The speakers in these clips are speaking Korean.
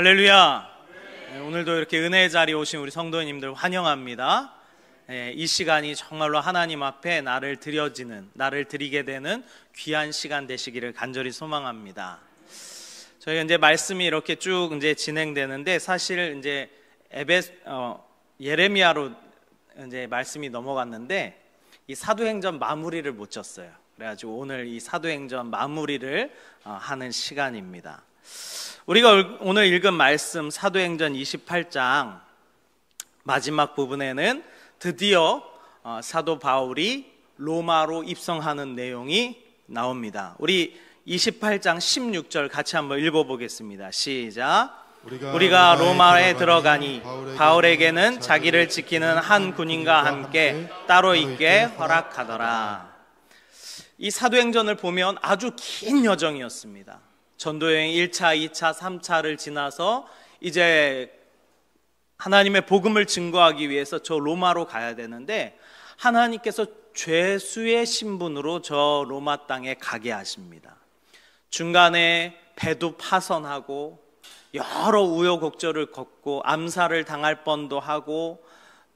할렐루야. 오늘도 이렇게 은혜의 자리에 오신 우리 성도님들 환영합니다. 이 시간이 정말로 하나님 앞에 나를 드리게 되는 귀한 시간 되시기를 간절히 소망합니다. 저희가 이제 말씀이 이렇게 쭉 이제 진행되는데, 사실 이제 예레미야로 이제 말씀이 넘어갔는데 이 사도행전 마무리를 못 쳤어요. 그래가지고 오늘 이 사도행전 마무리를 하는 시간입니다. 우리가 오늘 읽은 말씀 사도행전 28장 마지막 부분에는 드디어 사도 바울이 로마로 입성하는 내용이 나옵니다. 우리 28장 16절 같이 한번 읽어보겠습니다. 시작. 우리가 로마에 들어가니 바울에게는 자기를 지키는 한 군인과 함께 따로 있게 허락하더라. 이 사도행전을 보면 아주 긴 여정이었습니다. 전도여행 1차, 2차, 3차를 지나서 이제 하나님의 복음을 증거하기 위해서 저 로마로 가야 되는데, 하나님께서 죄수의 신분으로 저 로마 땅에 가게 하십니다. 중간에 배도 파선하고 여러 우여곡절을 겪고 암살을 당할 뻔도 하고,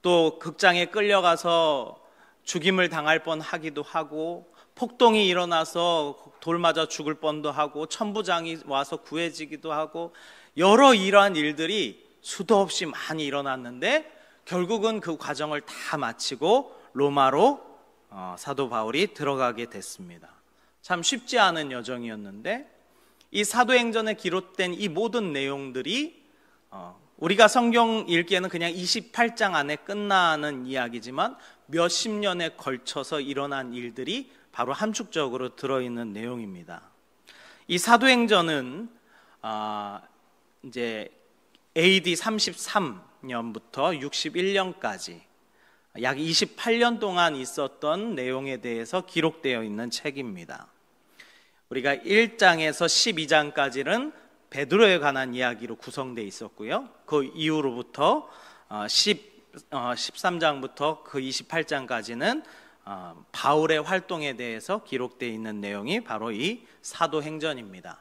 또 극장에 끌려가서 죽임을 당할 뻔하기도 하고, 폭동이 일어나서 돌 맞아 죽을 뻔도 하고, 천부장이 와서 구해지기도 하고, 여러 이러한 일들이 수도 없이 많이 일어났는데, 결국은 그 과정을 다 마치고 로마로 사도 바울이 들어가게 됐습니다. 참 쉽지 않은 여정이었는데, 이 사도행전에 기록된 이 모든 내용들이 우리가 성경 읽기에는 그냥 28장 안에 끝나는 이야기지만 몇십 년에 걸쳐서 일어난 일들이 바로 함축적으로 들어있는 내용입니다. 이 사도행전은 이제 AD 33년부터 61년까지 약 28년 동안 있었던 내용에 대해서 기록되어 있는 책입니다. 우리가 1장에서 12장까지는 베드로에 관한 이야기로 구성되어 있었고요. 그 이후로부터 13장부터 그 28장까지는 바울의 활동에 대해서 기록되어 있는 내용이 바로 이 사도행전입니다.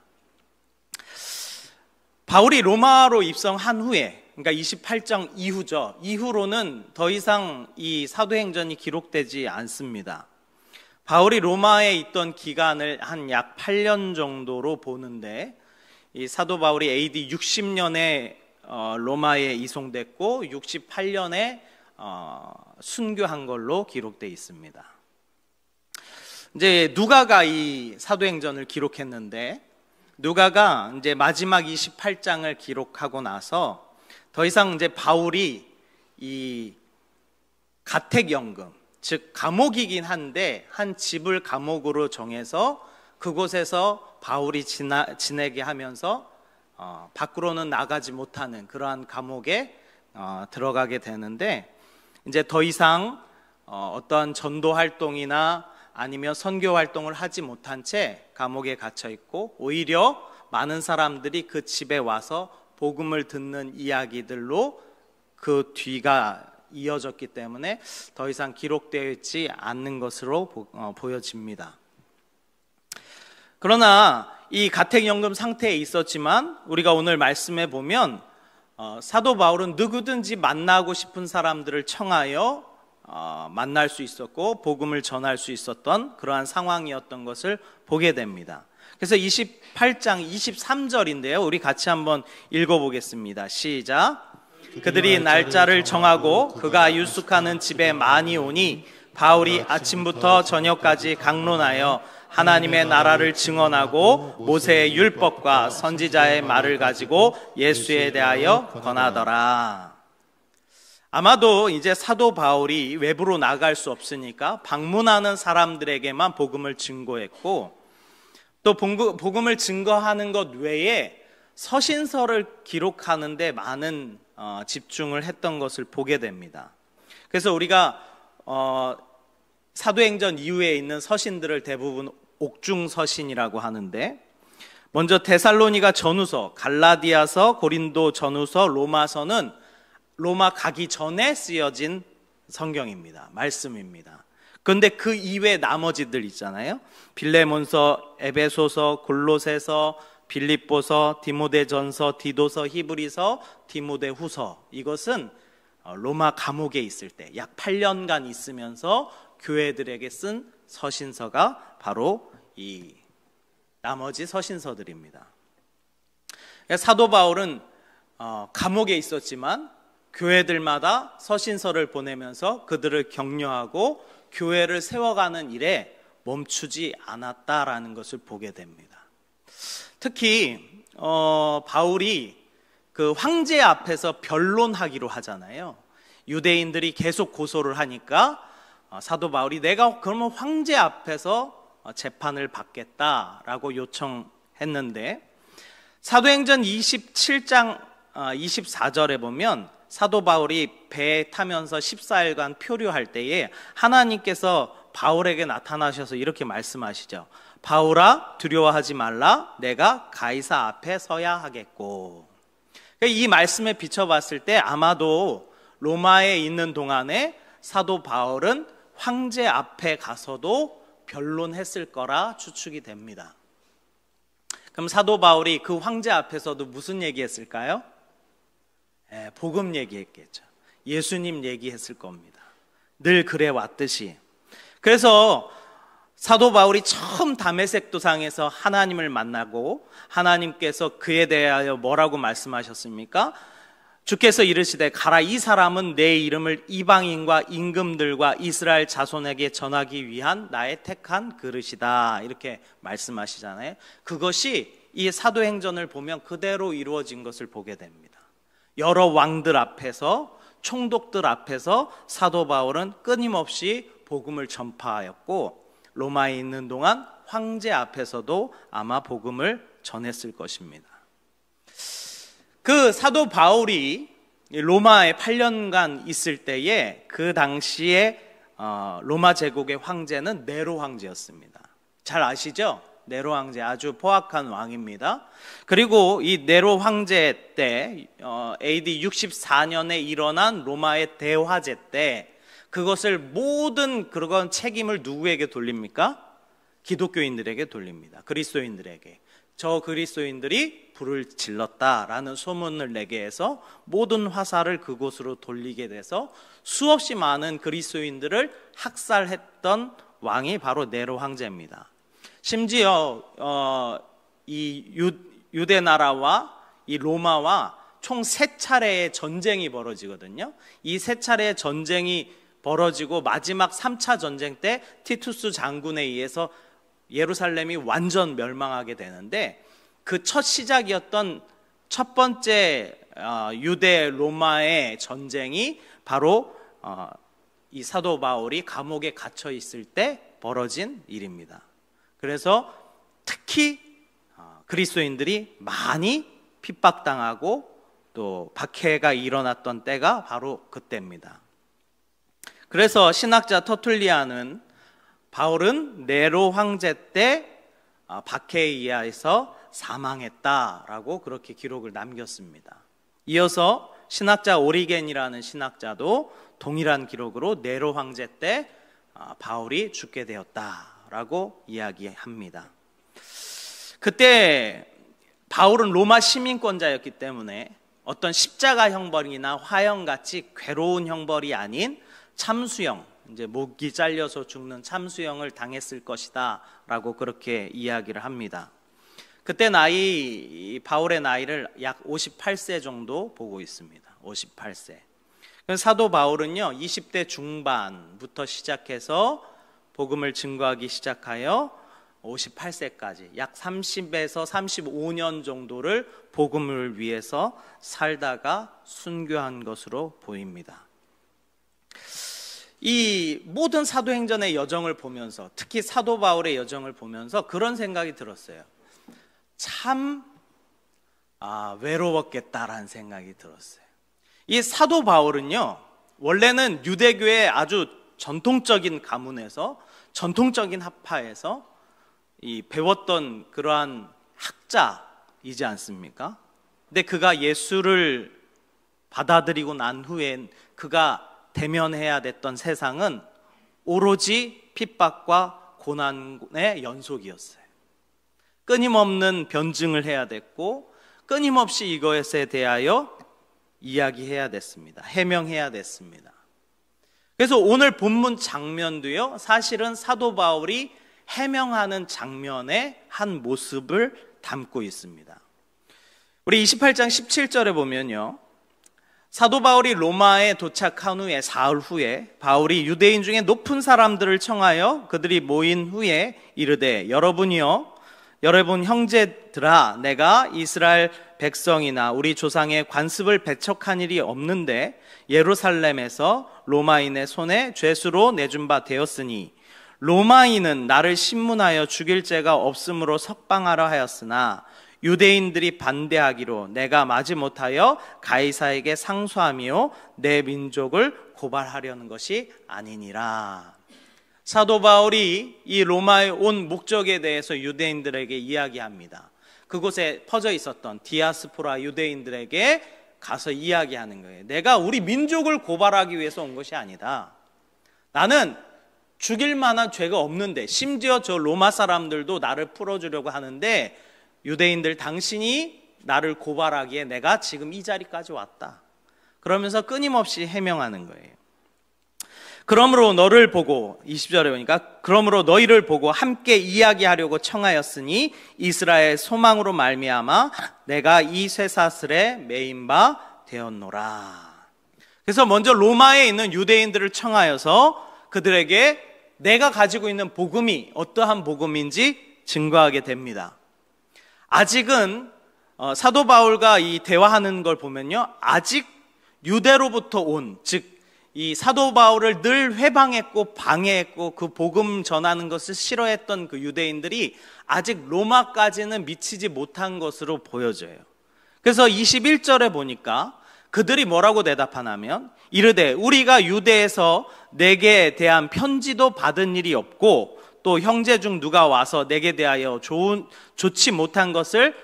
바울이 로마로 입성한 후에, 그러니까 28장 이후죠. 이후로는 더 이상 이 사도행전이 기록되지 않습니다. 바울이 로마에 있던 기간을 한 약 8년 정도로 보는데, 이 사도 바울이 AD 60년에 로마에 이송됐고 68년에 순교한 걸로 기록되어 있습니다. 이제 누가가 이 사도행전을 기록했는데, 누가가 이제 마지막 28장을 기록하고 나서 더 이상 이제 바울이 이 가택연금, 즉 감옥이긴 한데 한 집을 감옥으로 정해서 그곳에서 바울이 지내게 하면서 밖으로는 나가지 못하는 그러한 감옥에 들어가게 되는데, 이제 더 이상 어떠한 전도 활동이나 아니면 선교 활동을 하지 못한 채 감옥에 갇혀 있고, 오히려 많은 사람들이 그 집에 와서 복음을 듣는 이야기들로 그 뒤가 이어졌기 때문에 더 이상 기록되어 있지 않는 것으로 보여집니다. 그러나 이 가택연금 상태에 있었지만 우리가 오늘 말씀에 보면 사도 바울은 누구든지 만나고 싶은 사람들을 청하여 만날 수 있었고 복음을 전할 수 있었던 그러한 상황이었던 것을 보게 됩니다. 그래서 28장 23절인데요. 우리 같이 한번 읽어보겠습니다. 시작. 그들이 날짜를 정하고 그가 유숙하는 집에 많이 오니 바울이 아침부터 저녁까지 강론하여 하나님의 나라를 증언하고 모세의 율법과 선지자의 말을 가지고 예수에 대하여 권하더라. 아마도 이제 사도 바울이 외부로 나갈 수 없으니까 방문하는 사람들에게만 복음을 증거했고, 또 복음을 증거하는 것 외에 서신서를 기록하는 데 많은 집중을 했던 것을 보게 됩니다. 그래서 우리가 사도행전 이후에 있는 서신들을 대부분 옥중서신이라고 하는데, 먼저 데살로니가 전후서, 갈라디아서, 고린도 전후서, 로마서는 로마 가기 전에 쓰여진 성경입니다. 말씀입니다. 그런데 그 이외 나머지들 있잖아요. 빌레몬서, 에베소서, 골로새서, 빌립보서, 디모데전서, 디도서, 히브리서, 디모데후서, 이것은 로마 감옥에 있을 때 약 8년간 있으면서 교회들에게 쓴 서신서가 바로 이 나머지 서신서들입니다. 사도 바울은 감옥에 있었지만 교회들마다 서신서를 보내면서 그들을 격려하고 교회를 세워가는 일에 멈추지 않았다라는 것을 보게 됩니다. 특히 바울이 그 황제 앞에서 변론하기로 하잖아요. 유대인들이 계속 고소를 하니까 사도 바울이 내가 그러면 황제 앞에서 재판을 받겠다라고 요청했는데, 사도행전 27장 24절에 보면 사도 바울이 배에 타면서 14일간 표류할 때에 하나님께서 바울에게 나타나셔서 이렇게 말씀하시죠. 바울아, 두려워하지 말라. 내가 가이사 앞에 서야 하겠고. 이 말씀에 비춰봤을 때 아마도 로마에 있는 동안에 사도 바울은 황제 앞에 가서도 변론했을 거라 추측이 됩니다. 그럼 사도 바울이 그 황제 앞에서도 무슨 얘기했을까요? 복음 얘기했겠죠. 예수님 얘기했을 겁니다. 늘 그래 왔듯이. 그래서 사도 바울이 처음 다메섹 도상에서 하나님을 만나고 하나님께서 그에 대하여 뭐라고 말씀하셨습니까? 주께서 이르시되 가라, 이 사람은 내 이름을 이방인과 임금들과 이스라엘 자손에게 전하기 위한 나의 택한 그릇이다, 이렇게 말씀하시잖아요. 그것이 이 사도행전을 보면 그대로 이루어진 것을 보게 됩니다. 여러 왕들 앞에서, 총독들 앞에서 사도 바울은 끊임없이 복음을 전파하였고, 로마에 있는 동안 황제 앞에서도 아마 복음을 전했을 것입니다. 그 사도 바울이 로마에 8년간 있을 때에 그 당시에 로마 제국의 황제는 네로 황제였습니다. 잘 아시죠? 네로 황제 아주 포악한 왕입니다. 그리고 이 네로 황제 때 AD 64년에 일어난 로마의 대화재 때 그것을 모든 그런 책임을 누구에게 돌립니까? 기독교인들에게 돌립니다. 그리스도인들에게. 저 그리스도인들이 불을 질렀다라는 소문을 내게 해서 모든 화살을 그곳으로 돌리게 돼서 수없이 많은 그리스도인들을 학살했던 왕이 바로 네로 황제입니다. 심지어 이 유대 나라와 이 로마와 총 3차례의 전쟁이 벌어지거든요. 이 3차례의 전쟁이 벌어지고 마지막 3차 전쟁 때 티투스 장군에 의해서 예루살렘이 완전 멸망하게 되는데, 그 첫 시작이었던 첫 번째 유대 로마의 전쟁이 바로 이 사도 바울이 감옥에 갇혀 있을 때 벌어진 일입니다. 그래서 특히 그리스도인들이 많이 핍박당하고 또 박해가 일어났던 때가 바로 그때입니다. 그래서 신학자 터툴리안은 바울은 네로 황제 때 박해에 의해서 사망했다라고 그렇게 기록을 남겼습니다. 이어서 신학자 오리겐이라는 신학자도 동일한 기록으로 네로 황제 때 바울이 죽게 되었다라고 이야기합니다. 그때 바울은 로마 시민권자였기 때문에 어떤 십자가 형벌이나 화형같이 괴로운 형벌이 아닌 참수형, 이제 목이 잘려서 죽는 참수형을 당했을 것이다 라고 그렇게 이야기를 합니다. 그때 바울의 나이를 약 58세 정도 보고 있습니다. 58세. 사도 바울은요 20대 중반부터 시작해서 복음을 증거하기 시작하여 58세까지 약 30에서 35년 정도를 복음을 위해서 살다가 순교한 것으로 보입니다. 이 모든 사도행전의 여정을 보면서, 특히 사도 바울의 여정을 보면서 그런 생각이 들었어요. 참 외로웠겠다라는 생각이 들었어요. 이 사도 바울은요 원래는 유대교의 아주 전통적인 가문에서, 전통적인 학파에서 배웠던 그러한 학자이지 않습니까? 근데 그가 예수를 받아들이고 난 후엔 그가 대면해야 됐던 세상은 오로지 핍박과 고난의 연속이었어요. 끊임없는 변증을 해야 됐고 끊임없이 이것에 대하여 이야기해야 됐습니다. 해명해야 됐습니다. 그래서 오늘 본문 장면도요, 사실은 사도 바울이 해명하는 장면의 한 모습을 담고 있습니다. 우리 28장 17절에 보면요, 사도 바울이 로마에 도착한 후에 사흘 후에 바울이 유대인 중에 높은 사람들을 청하여 그들이 모인 후에 이르되 여러분이요, 여러분 형제들아, 내가 이스라엘 백성이나 우리 조상의 관습을 배척한 일이 없는데 예루살렘에서 로마인의 손에 죄수로 내준 바 되었으니 로마인은 나를 신문하여 죽일 죄가 없으므로 석방하라 하였으나 유대인들이 반대하기로 내가 마지못하여 가이사에게 상소하며 내 민족을 고발하려는 것이 아니니라. 사도 바울이 이 로마에 온 목적에 대해서 유대인들에게 이야기합니다. 그곳에 퍼져 있었던 디아스포라 유대인들에게 가서 이야기하는 거예요. 내가 우리 민족을 고발하기 위해서 온 것이 아니다. 나는 죽일 만한 죄가 없는데, 심지어 저 로마 사람들도 나를 풀어주려고 하는데 유대인들, 당신이 나를 고발하기에 내가 지금 이 자리까지 왔다. 그러면서 끊임없이 해명하는 거예요. 그러므로 너를 보고, 20절에 보니까 그러므로 너희를 보고 함께 이야기하려고 청하였으니 이스라엘 소망으로 말미암아 내가 이 쇠사슬에 매인 바 되었노라. 그래서 먼저 로마에 있는 유대인들을 청하여서 그들에게 내가 가지고 있는 복음이 어떠한 복음인지 증거하게 됩니다. 아직은 사도 바울과 이 대화하는 걸 보면요, 아직 유대로부터 온, 즉 이 사도 바울을 늘 회방했고 방해했고 그 복음 전하는 것을 싫어했던 그 유대인들이 아직 로마까지는 미치지 못한 것으로 보여져요. 그래서 21절에 보니까 그들이 뭐라고 대답하냐면 이르되 우리가 유대에서 내게 대한 편지도 받은 일이 없고 또 형제 중 누가 와서 내게 대하여 좋지 못한 것을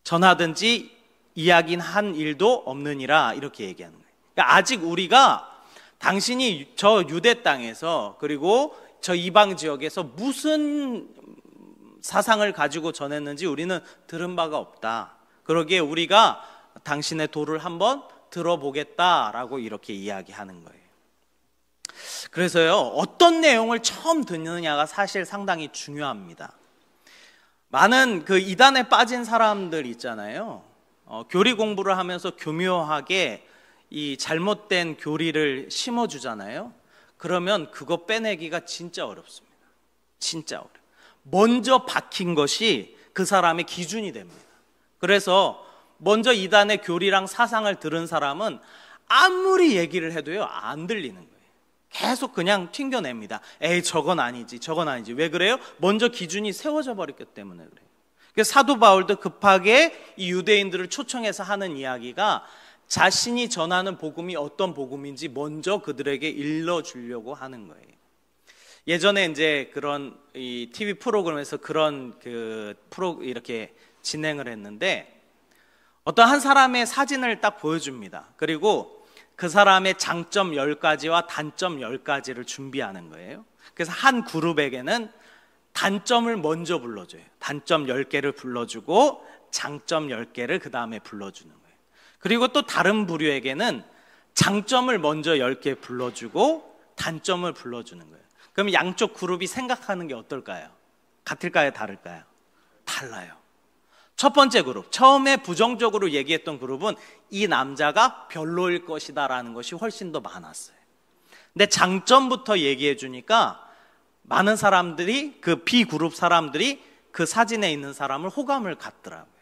전하든지 이야기한 일도 없느니라, 이렇게 얘기하는 거예요. 그러니까 아직 우리가 당신이 저 유대 땅에서 그리고 저 이방 지역에서 무슨 사상을 가지고 전했는지 우리는 들은 바가 없다. 그러기에 우리가 당신의 도를 한번 들어보겠다라고 이렇게 이야기하는 거예요. 그래서요, 어떤 내용을 처음 듣느냐가 사실 상당히 중요합니다. 많은 그 이단에 빠진 사람들 있잖아요. 교리 공부를 하면서 교묘하게 이 잘못된 교리를 심어주잖아요. 그러면 그거 빼내기가 진짜 어렵습니다. 진짜 어려워요. 먼저 박힌 것이 그 사람의 기준이 됩니다. 그래서 먼저 이단의 교리랑 사상을 들은 사람은 아무리 얘기를 해도요, 안 들리는 거예요. 계속 그냥 튕겨냅니다. 에이, 저건 아니지, 저건 아니지. 왜 그래요? 먼저 기준이 세워져 버렸기 때문에 그래요. 그래서 사도 바울도 급하게 이 유대인들을 초청해서 하는 이야기가 자신이 전하는 복음이 어떤 복음인지 먼저 그들에게 일러주려고 하는 거예요. 예전에 이제 그런 이 TV 프로그램에서 그런 이렇게 진행을 했는데 어떤 한 사람의 사진을 딱 보여줍니다. 그리고 그 사람의 장점 10가지와 단점 10가지를 준비하는 거예요. 그래서 한 그룹에게는 단점을 먼저 불러줘요. 단점 10개를 불러주고 장점 10개를 그 다음에 불러주는 거예요. 그리고 또 다른 부류에게는 장점을 먼저 10개 불러주고 단점을 불러주는 거예요. 그럼 양쪽 그룹이 생각하는 게 어떨까요? 같을까요? 다를까요? 달라요. 첫 번째 그룹, 처음에 부정적으로 얘기했던 그룹은 이 남자가 별로일 것이다 라는 것이 훨씬 더 많았어요. 근데 장점부터 얘기해 주니까 많은 사람들이, 그 B그룹 사람들이 그 사진에 있는 사람을 호감을 갖더라고요.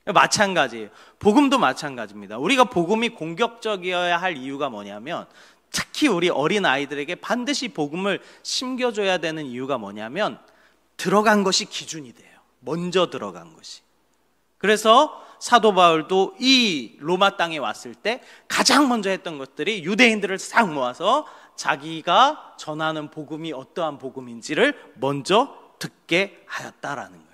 마찬가지예요. 복음도 마찬가지입니다. 우리가 복음이 공격적이어야 할 이유가 뭐냐면, 특히 우리 어린 아이들에게 반드시 복음을 심겨줘야 되는 이유가 뭐냐면 들어간 것이 기준이 돼요. 먼저 들어간 것이. 그래서 사도 바울도 이 로마 땅에 왔을 때 가장 먼저 했던 것들이 유대인들을 싹 모아서 자기가 전하는 복음이 어떠한 복음인지를 먼저 듣게 하였다라는 거예요.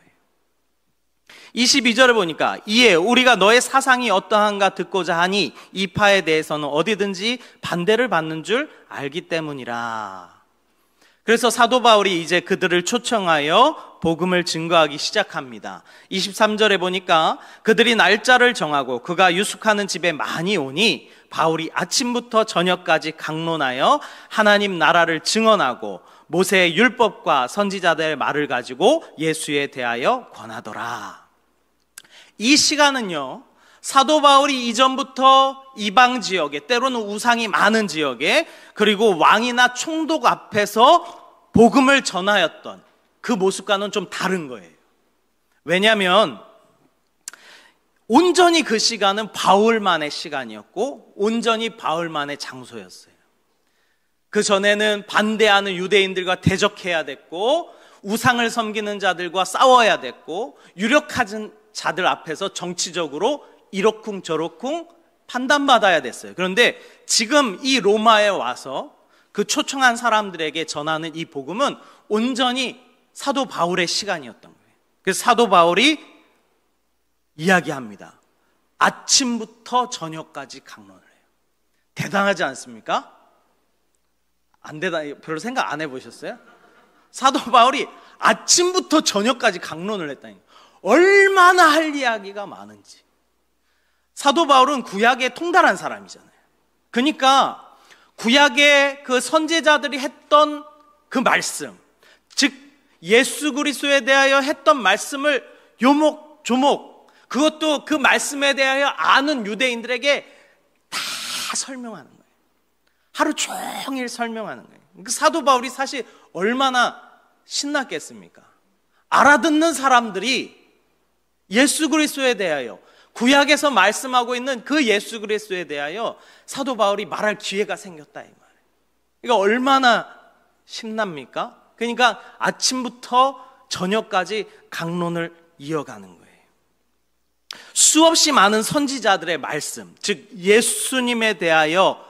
22절에 보니까 이에 우리가 너의 사상이 어떠한가 듣고자 하니 이 파에 대해서는 어디든지 반대를 받는 줄 알기 때문이라. 그래서 사도 바울이 이제 그들을 초청하여 복음을 증거하기 시작합니다. 23절에 보니까 그들이 날짜를 정하고 그가 유숙하는 집에 많이 오니 바울이 아침부터 저녁까지 강론하여 하나님 나라를 증언하고 모세의 율법과 선지자들의 말을 가지고 예수에 대하여 권하더라. 이 시간은요, 사도 바울이 이전부터 이방 지역에, 때로는 우상이 많은 지역에, 그리고 왕이나 총독 앞에서 복음을 전하였던 그 모습과는 좀 다른 거예요. 왜냐하면 온전히 그 시간은 바울만의 시간이었고 온전히 바울만의 장소였어요. 그 전에는 반대하는 유대인들과 대적해야 됐고 우상을 섬기는 자들과 싸워야 됐고 유력한 자들 앞에서 정치적으로 이러쿵저러쿵 판단받아야 됐어요. 그런데 지금 이 로마에 와서 그 초청한 사람들에게 전하는 이 복음은 온전히 사도 바울의 시간이었던 거예요. 그래서 사도 바울이 이야기합니다. 아침부터 저녁까지 강론을 해요. 대단하지 않습니까? 별로 생각 안 해보셨어요? 사도 바울이 아침부터 저녁까지 강론을 했다니 얼마나 할 이야기가 많은지. 사도 바울은 구약에 통달한 사람이잖아요. 그러니까 구약의 그 선지자들이 했던 그 말씀, 즉 예수 그리스도에 대하여 했던 말씀을 요목조목, 그것도 그 말씀에 대하여 아는 유대인들에게 다 설명하는 거예요. 하루 종일 설명하는 거예요. 그 사도 바울이 사실 얼마나 신났겠습니까? 알아듣는 사람들이 예수 그리스도에 대하여, 구약에서 말씀하고 있는 그 예수 그리스도에 대하여 사도 바울이 말할 기회가 생겼다 이 말이에요. 그러니까 얼마나 신납니까? 그러니까 아침부터 저녁까지 강론을 이어가는 거예요. 수없이 많은 선지자들의 말씀, 즉 예수님에 대하여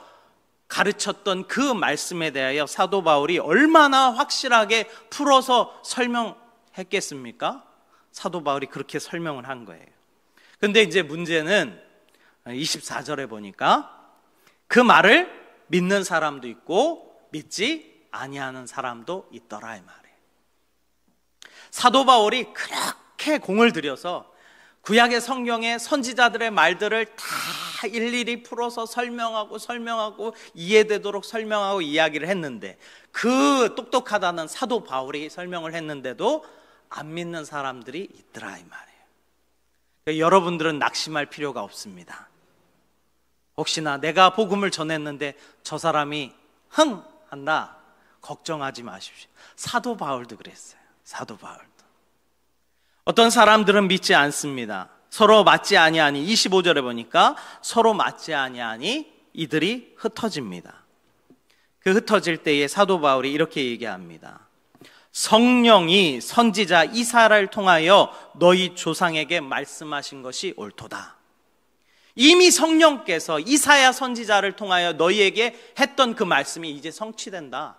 가르쳤던 그 말씀에 대하여 사도 바울이 얼마나 확실하게 풀어서 설명했겠습니까? 사도 바울이 그렇게 설명을 한 거예요. 근데 이제 문제는 24절에 보니까 그 말을 믿는 사람도 있고 믿지 아니하는 사람도 있더라 이 말이에요. 사도 바울이 그렇게 공을 들여서 구약의 성경의 선지자들의 말들을 다 일일이 풀어서 설명하고 이해되도록 설명하고 이야기를 했는데 그 똑똑하다는 사도 바울이 설명을 했는데도 안 믿는 사람들이 있더라 이 말이에요. 그러니까 여러분들은 낙심할 필요가 없습니다. 혹시나 내가 복음을 전했는데 저 사람이 흥 한다 걱정하지 마십시오. 사도 바울도 그랬어요. 사도 바울도. 어떤 사람들은 믿지 않습니다. 서로 맞지 아니하니 25절에 보니까 서로 맞지 아니하니 이들이 흩어집니다. 그 흩어질 때에 사도 바울이 이렇게 얘기합니다. 성령이 선지자 이사야를 통하여 너희 조상에게 말씀하신 것이 옳도다. 이미 성령께서 이사야 선지자를 통하여 너희에게 했던 그 말씀이 이제 성취된다.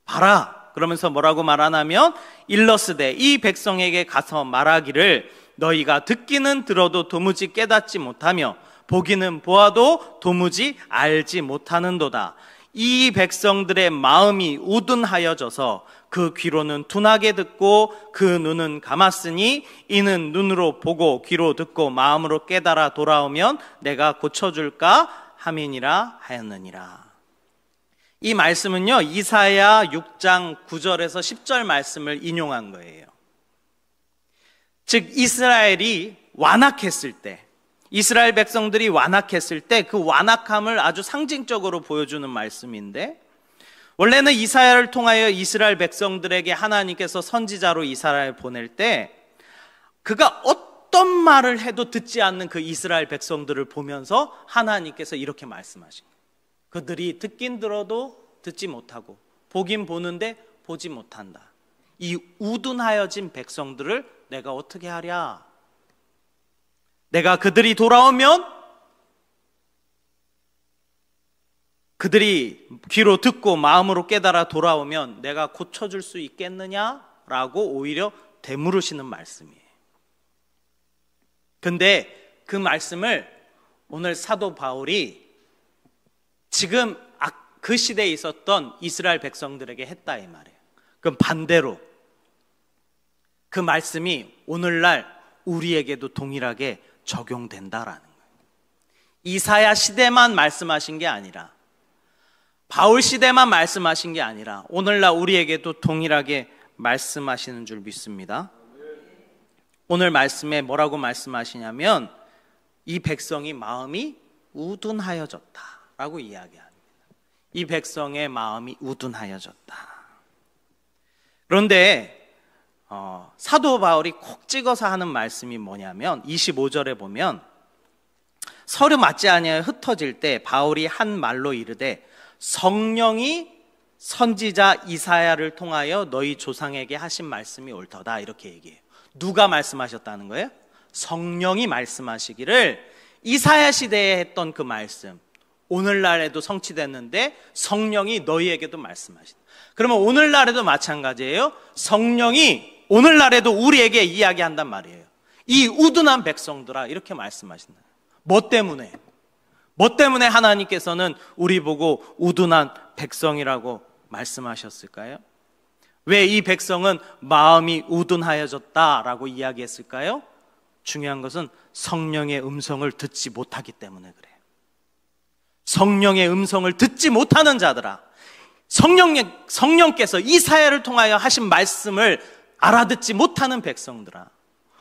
봐라. 그러면서 뭐라고 말하냐면 일러스되 이 백성에게 가서 말하기를 너희가 듣기는 들어도 도무지 깨닫지 못하며 보기는 보아도 도무지 알지 못하는도다. 이 백성들의 마음이 우둔하여져서 그 귀로는 둔하게 듣고 그 눈은 감았으니 이는 눈으로 보고 귀로 듣고 마음으로 깨달아 돌아오면 내가 고쳐줄까 함이니라 하였느니라. 이 말씀은요 이사야 6장 9절에서 10절 말씀을 인용한 거예요. 즉 이스라엘이 완악했을 때, 이스라엘 백성들이 완악했을 때 그 완악함을 아주 상징적으로 보여주는 말씀인데, 원래는 이사야를 통하여 이스라엘 백성들에게 하나님께서 선지자로 이사야를 보낼 때 그가 어떤 말을 해도 듣지 않는 그 이스라엘 백성들을 보면서 하나님께서 이렇게 말씀하신 거예요. 그들이 듣긴 들어도 듣지 못하고 보긴 보는데 보지 못한다. 이 우둔하여진 백성들을 내가 어떻게 하랴? 내가 그들이 돌아오면 그들이 귀로 듣고 마음으로 깨달아 돌아오면 내가 고쳐줄 수 있겠느냐라고 오히려 되물으시는 말씀이에요. 근데 그 말씀을 오늘 사도 바울이 지금 그 시대에 있었던 이스라엘 백성들에게 했다 이 말이에요. 그럼 반대로 그 말씀이 오늘날 우리에게도 동일하게 적용된다라는 거예요. 이사야 시대만 말씀하신 게 아니라, 바울 시대만 말씀하신 게 아니라 오늘날 우리에게도 동일하게 말씀하시는 줄 믿습니다. 오늘 말씀에 뭐라고 말씀하시냐면 이 백성이 마음이 우둔하여졌다라고 이야기합니다. 이 백성의 마음이 우둔하여졌다. 그런데 사도 바울이 콕 찍어서 하는 말씀이 뭐냐면 25절에 보면 서로 맞지 아니하여 흩어질 때 바울이 한 말로 이르되 성령이 선지자 이사야를 통하여 너희 조상에게 하신 말씀이 옳더다, 이렇게 얘기해요. 누가 말씀하셨다는 거예요? 성령이 말씀하시기를 이사야 시대에 했던 그 말씀 오늘날에도 성취됐는데 성령이 너희에게도 말씀하신다. 그러면 오늘날에도 마찬가지예요. 성령이 오늘날에도 우리에게 이야기한단 말이에요. 이 우둔한 백성들아, 이렇게 말씀하신다. 뭐 때문에? 뭐 때문에 하나님께서는 우리 보고 우둔한 백성이라고 말씀하셨을까요? 왜 이 백성은 마음이 우둔하여졌다라고 이야기했을까요? 중요한 것은 성령의 음성을 듣지 못하기 때문에 그래요. 성령의 음성을 듣지 못하는 자들아, 성령께서 이사야를 통하여 하신 말씀을 알아듣지 못하는 백성들아,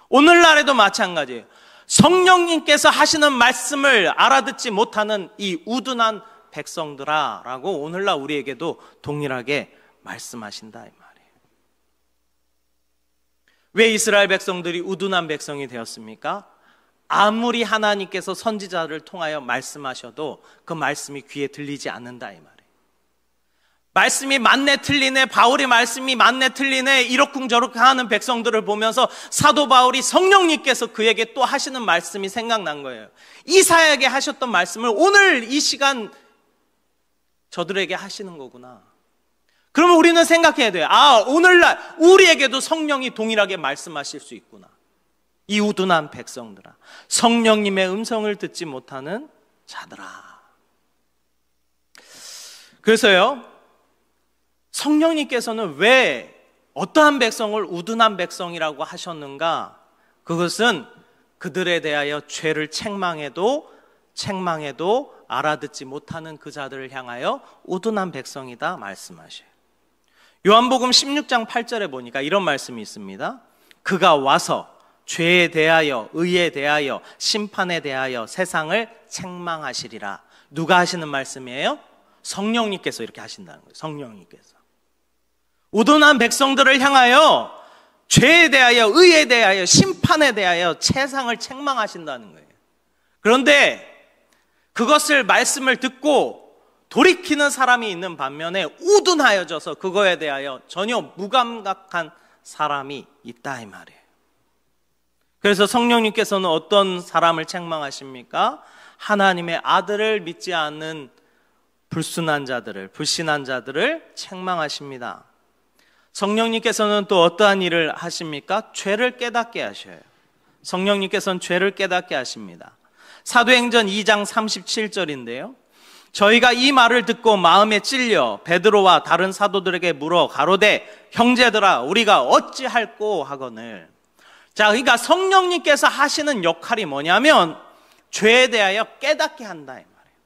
오늘날에도 마찬가지예요. 성령님께서 하시는 말씀을 알아듣지 못하는 이 우둔한 백성들아 라고 오늘날 우리에게도 동일하게 말씀하신다, 이 말이에요. 왜 이스라엘 백성들이 우둔한 백성이 되었습니까? 아무리 하나님께서 선지자를 통하여 말씀하셔도 그 말씀이 귀에 들리지 않는다, 이 말이에요. 말씀이 맞네 틀리네, 바울의 말씀이 맞네 틀리네, 이러쿵저러쿵 하는 백성들을 보면서 사도 바울이 성령님께서 그에게 또 하시는 말씀이 생각난 거예요. 이사야에게 하셨던 말씀을 오늘 이 시간 저들에게 하시는 거구나. 그러면 우리는 생각해야 돼요. 오늘날 우리에게도 성령이 동일하게 말씀하실 수 있구나. 이 우둔한 백성들아, 성령님의 음성을 듣지 못하는 자들아. 그래서요, 성령님께서는 왜 어떠한 백성을 우둔한 백성이라고 하셨는가? 그것은 그들에 대하여 죄를 책망해도 알아듣지 못하는 그 자들을 향하여 우둔한 백성이다 말씀하셔요. 요한복음 16장 8절에 보니까 이런 말씀이 있습니다. 그가 와서 죄에 대하여, 의에 대하여, 심판에 대하여 세상을 책망하시리라. 누가 하시는 말씀이에요? 성령님께서 이렇게 하신다는 거예요. 성령님께서 우둔한 백성들을 향하여 죄에 대하여, 의에 대하여, 심판에 대하여 세상을 책망하신다는 거예요. 그런데 그것을 말씀을 듣고 돌이키는 사람이 있는 반면에 우둔하여져서 그거에 대하여 전혀 무감각한 사람이 있다, 이 말이에요. 그래서 성령님께서는 어떤 사람을 책망하십니까? 하나님의 아들을 믿지 않는 불순한 자들을, 불신한 자들을 책망하십니다. 성령님께서는 또 어떠한 일을 하십니까? 죄를 깨닫게 하셔요. 성령님께서는 죄를 깨닫게 하십니다. 사도행전 2장 37절인데요. 저희가 이 말을 듣고 마음에 찔려 베드로와 다른 사도들에게 물어 가로되 형제들아 우리가 어찌할꼬 하거늘. 자, 그러니까 성령님께서 하시는 역할이 뭐냐면 죄에 대하여 깨닫게 한다, 이 말이에요.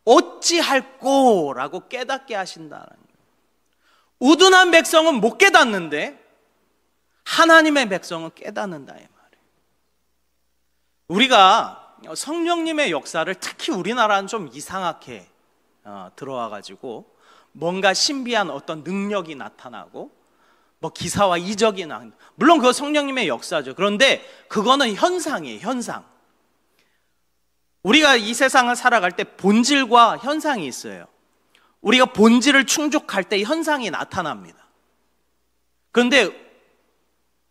어찌할꼬라고 깨닫게 하신다는 거예요. 우둔한 백성은 못 깨닫는데 하나님의 백성은 깨닫는다, 이 말이에요. 우리가 성령님의 역사를 특히 우리나라는 좀 이상하게 들어와가지고 뭔가 신비한 어떤 능력이 나타나고 뭐 기사와 이적이 물론 그거 성령님의 역사죠. 그런데 그거는 현상이에요, 현상. 우리가 이 세상을 살아갈 때 본질과 현상이 있어요. 우리가 본질을 충족할 때 현상이 나타납니다. 그런데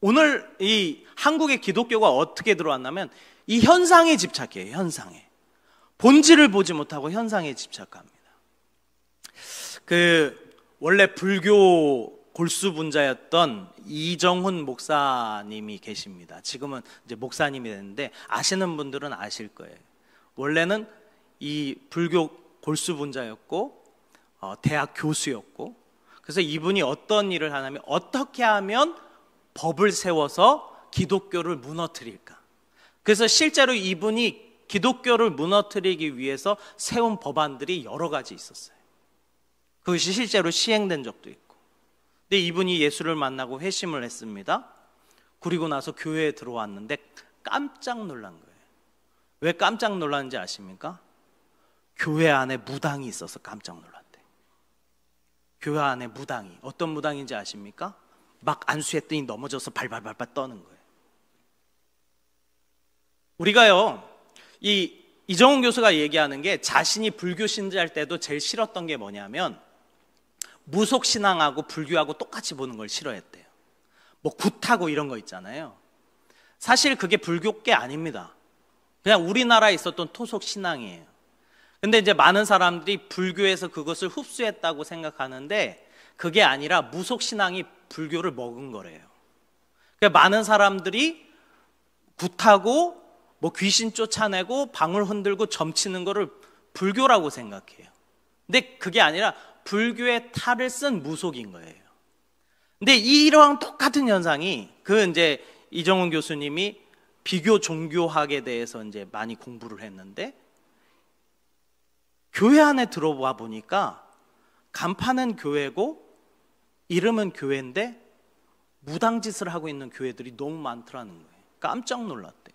오늘 이 한국의 기독교가 어떻게 들어왔냐면 이 현상에 집착해요, 현상에. 본질을 보지 못하고 현상에 집착합니다. 원래 불교 골수분자였던 이정훈 목사님이 계십니다. 지금은 이제 목사님이 됐는데 아시는 분들은 아실 거예요. 원래는 이 불교 골수분자였고 대학 교수였고, 그래서 이분이 어떤 일을 하냐면 어떻게 하면 법을 세워서 기독교를 무너뜨릴까? 그래서 실제로 이분이 기독교를 무너뜨리기 위해서 세운 법안들이 여러 가지 있었어요. 그것이 실제로 시행된 적도 있고. 근데 이분이 예수를 만나고 회심을 했습니다. 그리고 나서 교회에 들어왔는데 깜짝 놀란 거예요. 왜 깜짝 놀랐는지 아십니까? 교회 안에 무당이 있어서 깜짝 놀랐대. 교회 안에 무당이. 어떤 무당인지 아십니까? 막 안수했더니 넘어져서 발발발발 떠는 거예요. 우리가요, 이정훈 교수가 얘기하는 게 자신이 불교 신자일 때도 제일 싫었던 게 뭐냐면 무속신앙하고 불교하고 똑같이 보는 걸 싫어했대요. 뭐 굿하고 이런 거 있잖아요. 사실 그게 불교계 아닙니다. 그냥 우리나라에 있었던 토속신앙이에요. 근데 이제 많은 사람들이 불교에서 그것을 흡수했다고 생각하는데 그게 아니라 무속신앙이 불교를 먹은 거래요. 그러니까 많은 사람들이 굿하고 뭐 귀신 쫓아내고 방울 흔들고 점치는 거를 불교라고 생각해요. 근데 그게 아니라 불교의 탈을 쓴 무속인 거예요. 근데 이러한 똑같은 현상이 이제 이정훈 교수님이 비교 종교학에 대해서 이제 많이 공부를 했는데 교회 안에 들어와 보니까 간판은 교회고 이름은 교회인데 무당짓을 하고 있는 교회들이 너무 많더라는 거예요. 깜짝 놀랐대요.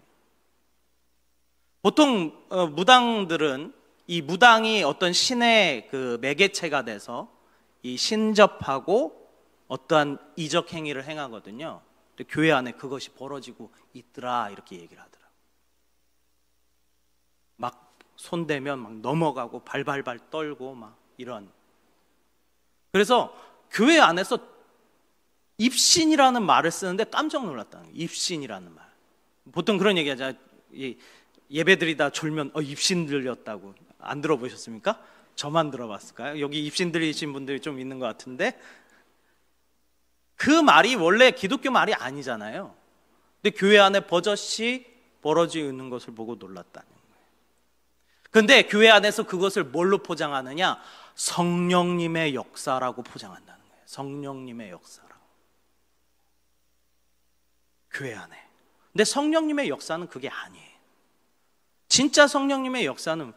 보통 무당들은 이 무당이 어떤 신의 그 매개체가 돼서 이 신접하고 어떠한 이적 행위를 행하거든요. 근데 교회 안에 그것이 벌어지고 있더라 이렇게 얘기를 하더라고요. 막 손대면 막 넘어가고 발발발 떨고 막 이런. 그래서 교회 안에서 입신이라는 말을 쓰는데 깜짝 놀랐다는 거예요. 입신이라는 말. 보통 그런 얘기 하잖아요. 예배드리다 졸면 입신 들렸다고. 안 들어보셨습니까? 저만 들어봤을까요? 여기 입신 들리신 분들이 좀 있는 것 같은데 그 말이 원래 기독교 말이 아니잖아요. 근데 교회 안에 버젓이 벌어지고 있는 것을 보고 놀랐다는 거예요. 근데 교회 안에서 그것을 뭘로 포장하느냐? 성령님의 역사라고 포장한다는 거예요. 성령님의 역사라고. 교회 안에. 근데 성령님의 역사는 그게 아니에요. 진짜 성령님의 역사는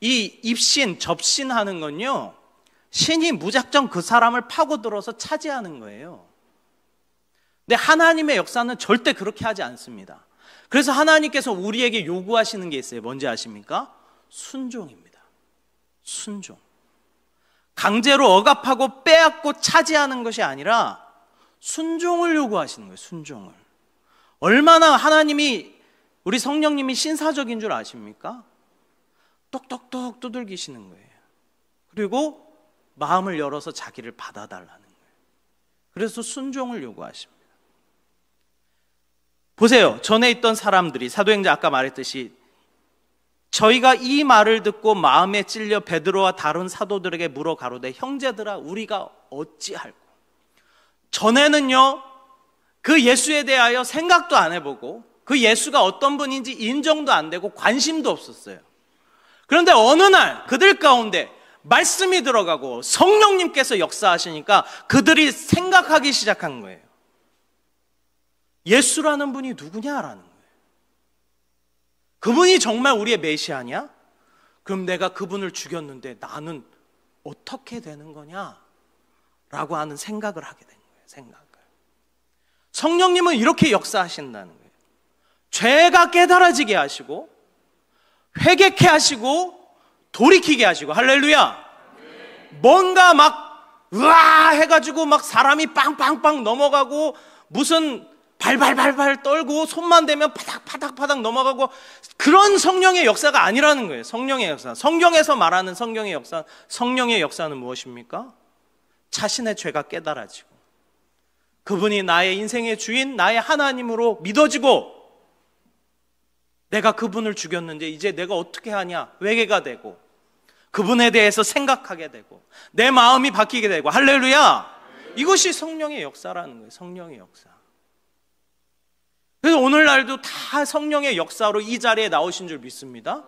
이 입신, 접신하는 건요, 신이 무작정 그 사람을 파고들어서 차지하는 거예요. 근데 하나님의 역사는 절대 그렇게 하지 않습니다. 그래서 하나님께서 우리에게 요구하시는 게 있어요. 뭔지 아십니까? 순종입니다. 순종. 강제로 억압하고 빼앗고 차지하는 것이 아니라 순종을 요구하시는 거예요. 순종을. 얼마나 하나님이 우리 성령님이 신사적인 줄 아십니까? 똑똑똑 두들기시는 거예요. 그리고 마음을 열어서 자기를 받아달라는 거예요. 그래서 순종을 요구하십니다. 보세요. 전에 있던 사람들이 사도행전 아까 말했듯이 저희가 이 말을 듣고 마음에 찔려 베드로와 다른 사도들에게 물어 가로되 형제들아 우리가 어찌할꼬. 전에는요 그 예수에 대하여 생각도 안 해보고 그 예수가 어떤 분인지 인정도 안 되고 관심도 없었어요. 그런데 어느 날 그들 가운데 말씀이 들어가고 성령님께서 역사하시니까 그들이 생각하기 시작한 거예요. 예수라는 분이 누구냐라는 거예요. 그분이 정말 우리의 메시아냐? 그럼 내가 그분을 죽였는데 나는 어떻게 되는 거냐? 라고 하는 생각을 하게 된 거예요. 생각을. 성령님은 이렇게 역사하신다는 거예요. 죄가 깨달아지게 하시고 회개케 하시고 돌이키게 하시고. 할렐루야. 뭔가 막 으아 해가지고 막 사람이 빵빵빵 넘어가고 무슨 발발발발 떨고 손만 대면 파닥파닥파닥 넘어가고 그런 성령의 역사가 아니라는 거예요. 성령의 역사. 성경에서 말하는 성령의 역사. 성령의 역사는 무엇입니까? 자신의 죄가 깨달아지고 그분이 나의 인생의 주인, 나의 하나님으로 믿어지고 내가 그분을 죽였는데 이제 내가 어떻게 하냐? 회개가 되고 그분에 대해서 생각하게 되고 내 마음이 바뀌게 되고. 할렐루야. 이것이 성령의 역사라는 거예요. 성령의 역사. 그래서 오늘날도 다 성령의 역사로 이 자리에 나오신 줄 믿습니다.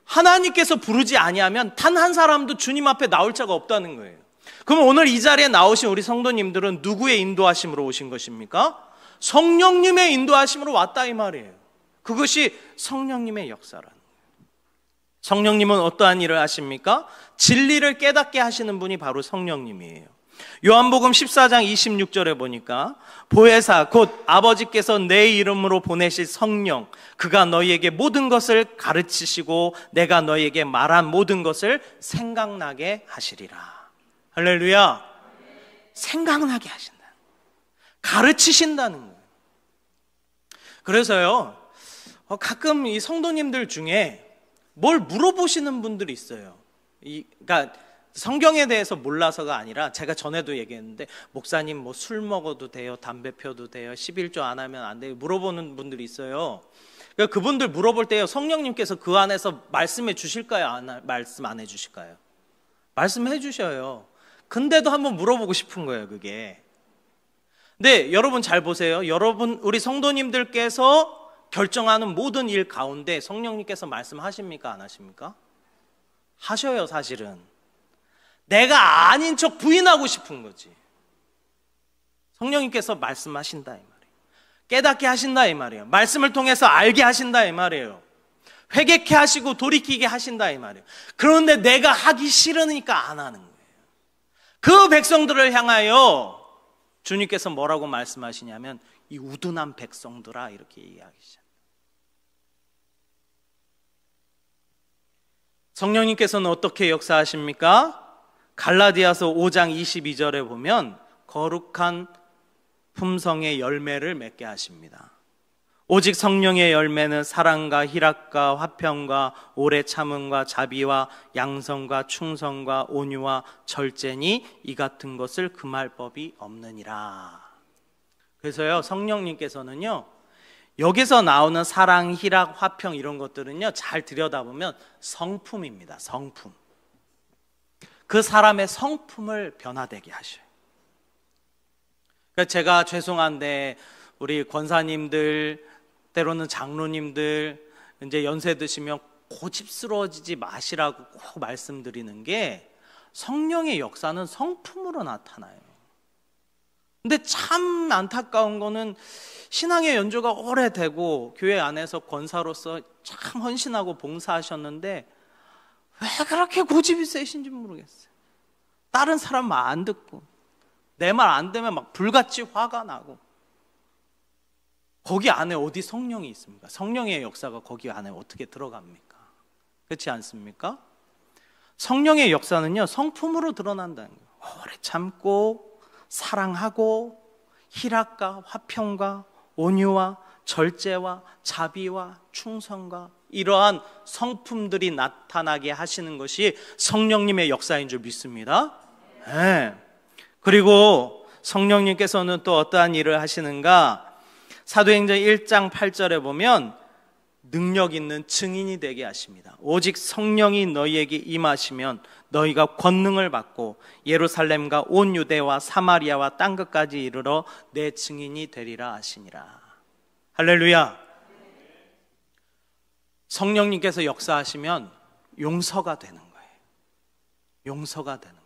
하나님께서 부르지 아니하면 단 한 사람도 주님 앞에 나올 자가 없다는 거예요. 그럼 오늘 이 자리에 나오신 우리 성도님들은 누구의 인도하심으로 오신 것입니까? 성령님의 인도하심으로 왔다 이 말이에요. 그것이 성령님의 역사라는 거예요. 성령님은 어떠한 일을 하십니까? 진리를 깨닫게 하시는 분이 바로 성령님이에요. 요한복음 14장 26절에 보니까 보혜사 곧 아버지께서 내 이름으로 보내실 성령 그가 너희에게 모든 것을 가르치시고 내가 너희에게 말한 모든 것을 생각나게 하시리라. 할렐루야. 생각나게 하신다. 가르치신다는 거예요. 그래서요 가끔 이 성도님들 중에 뭘 물어보시는 분들이 있어요. 그러니까 성경에 대해서 몰라서가 아니라 제가 전에도 얘기했는데 목사님 뭐 술 먹어도 돼요? 담배 펴도 돼요? 11조 안 하면 안 돼요? 물어보는 분들이 있어요. 그러니까 그분들 물어볼 때요 성령님께서 그 안에서 말씀해 주실까요? 말씀 안 해 주실까요? 말씀해 주셔요. 근데도 한번 물어보고 싶은 거예요 그게. 근데 여러분 잘 보세요. 여러분 우리 성도님들께서 결정하는 모든 일 가운데 성령님께서 말씀하십니까? 안 하십니까? 하셔요 사실은. 내가 아닌 척 부인하고 싶은 거지. 성령님께서 말씀하신다 이 말이에요. 깨닫게 하신다 이 말이에요. 말씀을 통해서 알게 하신다 이 말이에요. 회개케 하시고 돌이키게 하신다 이 말이에요. 그런데 내가 하기 싫으니까 안 하는 거예요. 그 백성들을 향하여 주님께서 뭐라고 말씀하시냐면 이 우둔한 백성들아 이렇게 이야기하시죠. 성령님께서는 어떻게 역사하십니까? 갈라디아서 5장 22절에 보면 거룩한 품성의 열매를 맺게 하십니다. 오직 성령의 열매는 사랑과 희락과 화평과 오래 참음과 자비와 양성과 충성과 온유와 절제니 이 같은 것을 금할 법이 없느니라. 그래서요 성령님께서는요 여기서 나오는 사랑, 희락, 화평 이런 것들은요 잘 들여다보면 성품입니다. 성품. 그 사람의 성품을 변화되게 하셔요. 그러니까 제가 죄송한데 우리 권사님들 때로는 장로님들 이제 연세 드시면 고집스러워지지 마시라고 꼭 말씀드리는 게 성령의 역사는 성품으로 나타나요. 근데 참 안타까운 거는 신앙의 연조가 오래되고 교회 안에서 권사로서 참 헌신하고 봉사하셨는데 왜 그렇게 고집이 세신지 모르겠어요. 다른 사람 말 안 듣고 내 말 안 되면 막 불같이 화가 나고. 거기 안에 어디 성령이 있습니까? 성령의 역사가 거기 안에 어떻게 들어갑니까? 그렇지 않습니까? 성령의 역사는요 성품으로 드러난다는 거예요. 오래 참고 사랑하고 희락과 화평과 온유와 절제와 자비와 충성과 이러한 성품들이 나타나게 하시는 것이 성령님의 역사인 줄 믿습니다. 네. 그리고 성령님께서는 또 어떠한 일을 하시는가? 사도행전 1장 8절에 보면 능력 있는 증인이 되게 하십니다. 오직 성령이 너희에게 임하시면 너희가 권능을 받고 예루살렘과 온 유대와 사마리아와 땅끝까지 이르러 내 증인이 되리라 하시니라. 할렐루야. 성령님께서 역사하시면 용서가 되는 거예요. 용서가 되는 거예요.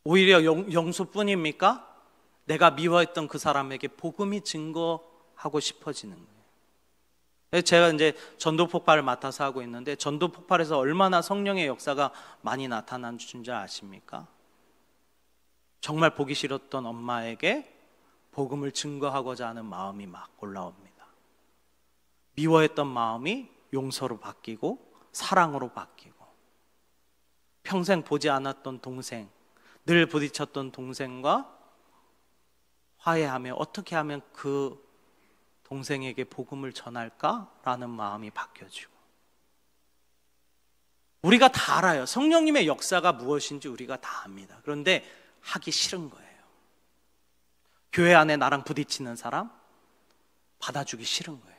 오히려 용서뿐입니까? 내가 미워했던 그 사람에게 복음이 증거하고 싶어지는 거예요. 제가 이제 전도 폭발을 맡아서 하고 있는데 전도 폭발에서 얼마나 성령의 역사가 많이 나타난 줄 아십니까? 정말 보기 싫었던 엄마에게 복음을 증거하고자 하는 마음이 막 올라옵니다. 미워했던 마음이 용서로 바뀌고 사랑으로 바뀌고 평생 보지 않았던 동생, 늘 부딪혔던 동생과 화해하며 어떻게 하면 그 동생에게 복음을 전할까라는 마음이 바뀌어지고. 우리가 다 알아요. 성령님의 역사가 무엇인지 우리가 다 압니다. 그런데 하기 싫은 거예요. 교회 안에 나랑 부딪히는 사람 받아주기 싫은 거예요.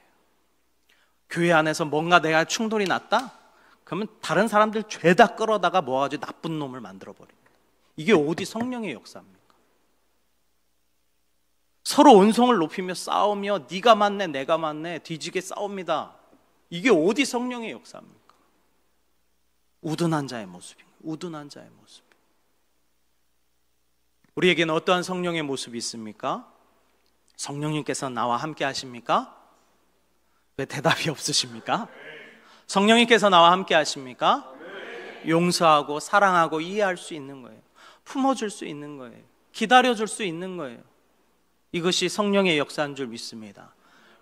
교회 안에서 뭔가 내가 충돌이 났다? 그러면 다른 사람들 죄다 끌어다가 모아가지고 나쁜 놈을 만들어버립니다. 이게 어디 성령의 역사입니까? 서로 온성을 높이며 싸우며 네가 맞네 내가 맞네 뒤지게 싸웁니다. 이게 어디 성령의 역사입니까? 우둔한 자의 모습인 거예요. 우둔한 자의 모습. 우리에게는 어떠한 성령의 모습이 있습니까? 성령님께서 나와 함께 하십니까? 왜 대답이 없으십니까? 성령님께서 나와 함께 하십니까? 용서하고 사랑하고 이해할 수 있는 거예요. 품어줄 수 있는 거예요. 기다려줄 수 있는 거예요. 이것이 성령의 역사인 줄 믿습니다.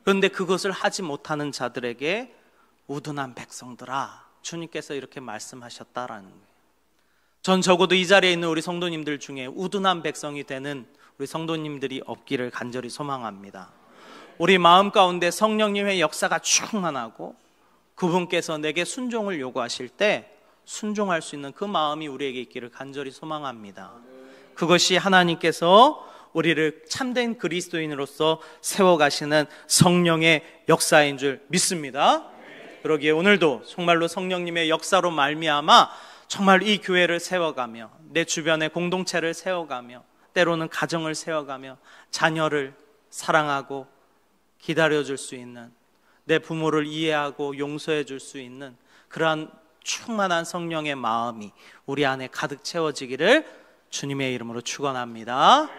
그런데 그것을 하지 못하는 자들에게 우둔한 백성들아, 주님께서 이렇게 말씀하셨다라는 거예요. 전 적어도 이 자리에 있는 우리 성도님들 중에 우둔한 백성이 되는 우리 성도님들이 없기를 간절히 소망합니다. 우리 마음 가운데 성령님의 역사가 충만하고 그분께서 내게 순종을 요구하실 때 순종할 수 있는 그 마음이 우리에게 있기를 간절히 소망합니다. 그것이 하나님께서 우리를 참된 그리스도인으로서 세워가시는 성령의 역사인 줄 믿습니다. 그러기에 오늘도 정말로 성령님의 역사로 말미암아 정말 이 교회를 세워가며 내 주변의 공동체를 세워가며 때로는 가정을 세워가며 자녀를 사랑하고 기다려줄 수 있는, 내 부모를 이해하고 용서해 줄 수 있는 그러한 충만한 성령의 마음이 우리 안에 가득 채워지기를 주님의 이름으로 축원합니다.